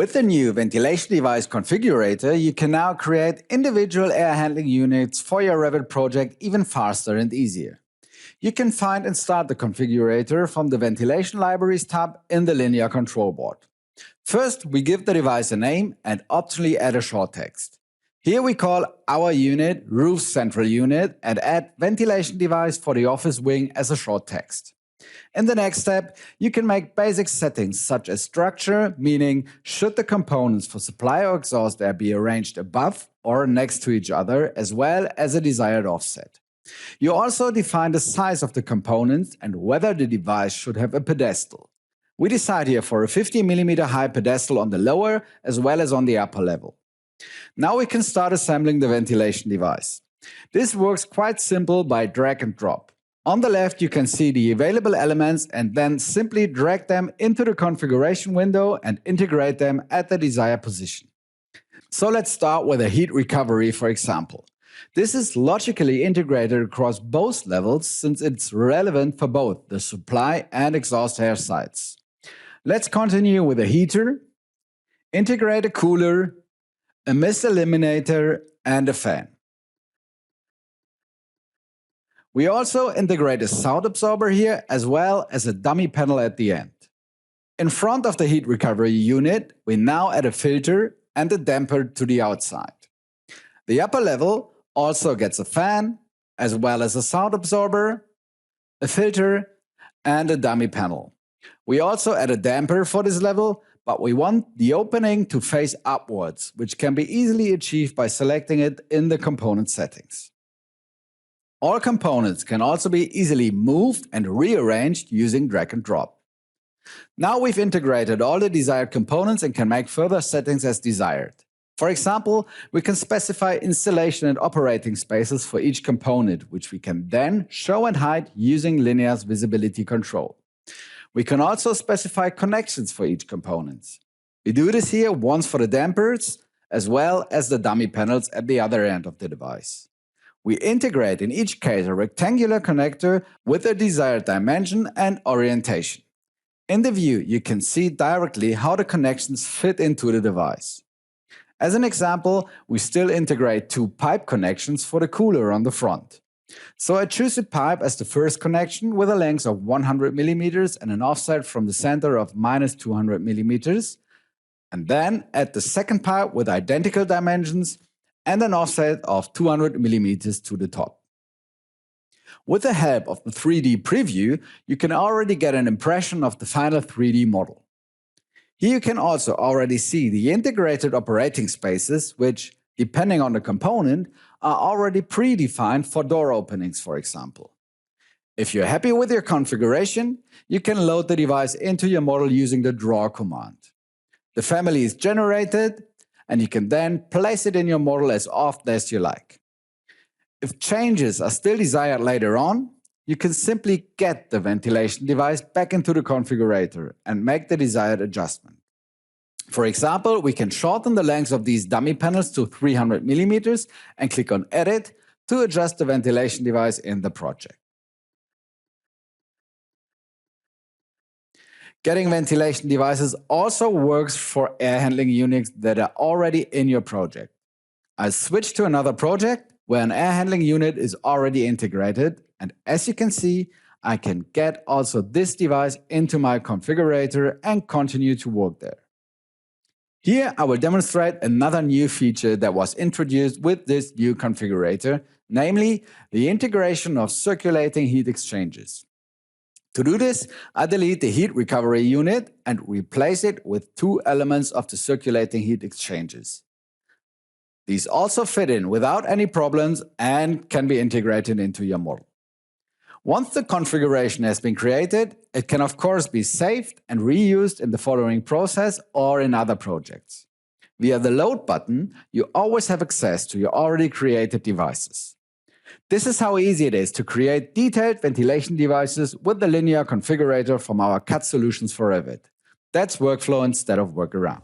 With the new ventilation device configurator, you can now create individual air handling units for your Revit project even faster and easier. You can find and start the configurator from the Ventilation Libraries tab in the linear control board. First, we give the device a name and optionally add a short text. Here we call our unit Roof Central Unit and add Ventilation Device for the office wing as a short text. In the next step, you can make basic settings such as structure, meaning should the components for supply or exhaust air be arranged above or next to each other, as well as a desired offset. You also define the size of the components and whether the device should have a pedestal. We decide here for a 50 mm high pedestal on the lower as well as on the upper level. Now we can start assembling the ventilation device. This works quite simple by drag and drop. On the left, you can see the available elements and then simply drag them into the configuration window and integrate them at the desired position. So let's start with a heat recovery, for example. This is logically integrated across both levels since it's relevant for both the supply and exhaust air sides. Let's continue with a heater, integrate a cooler, a mist eliminator, and a fan. We also integrate a sound absorber here as well as a dummy panel at the end. In front of the heat recovery unit, we now add a filter and a damper to the outside. The upper level also gets a fan as well as a sound absorber, a filter, and a dummy panel. We also add a damper for this level, but we want the opening to face upwards, which can be easily achieved by selecting it in the component settings. All components can also be easily moved and rearranged using drag and drop. Now we've integrated all the desired components and can make further settings as desired. For example, we can specify installation and operating spaces for each component, which we can then show and hide using Linear's visibility control. We can also specify connections for each component. We do this here once for the dampers, as well as the dummy panels at the other end of the device. We integrate in each case a rectangular connector with a desired dimension and orientation. In the view, you can see directly how the connections fit into the device. As an example, we still integrate two pipe connections for the cooler on the front. So I choose a pipe as the first connection with a length of 100 mm and an offset from the center of -200 mm, and then add the second pipe with identical dimensions and an offset of 200 mm to the top. With the help of the 3D preview, you can already get an impression of the final 3D model. Here you can also already see the integrated operating spaces, which, depending on the component, are already predefined for door openings, for example. If you're happy with your configuration, you can load the device into your model using the draw command. The family is generated, and you can then place it in your model as often as you like. If changes are still desired later on, you can simply get the ventilation device back into the configurator and make the desired adjustment. For example, we can shorten the length of these dummy panels to 300 mm and click on Edit to adjust the ventilation device in the project. Getting ventilation devices also works for air handling units that are already in your project. I switch to another project where an air handling unit is already integrated, and as you can see, I can get also this device into my configurator and continue to work there. Here I will demonstrate another new feature that was introduced with this new configurator, namely the integration of circulating heat exchangers. To do this, I delete the heat recovery unit and replace it with two elements of the circulating heat exchangers. These also fit in without any problems and can be integrated into your model. Once the configuration has been created, it can of course be saved and reused in the following process or in other projects. Via the Load button, you always have access to your already created devices. This is how easy it is to create detailed ventilation devices with the linear configurator from our CAD solutions for Revit. That's workflow instead of workaround.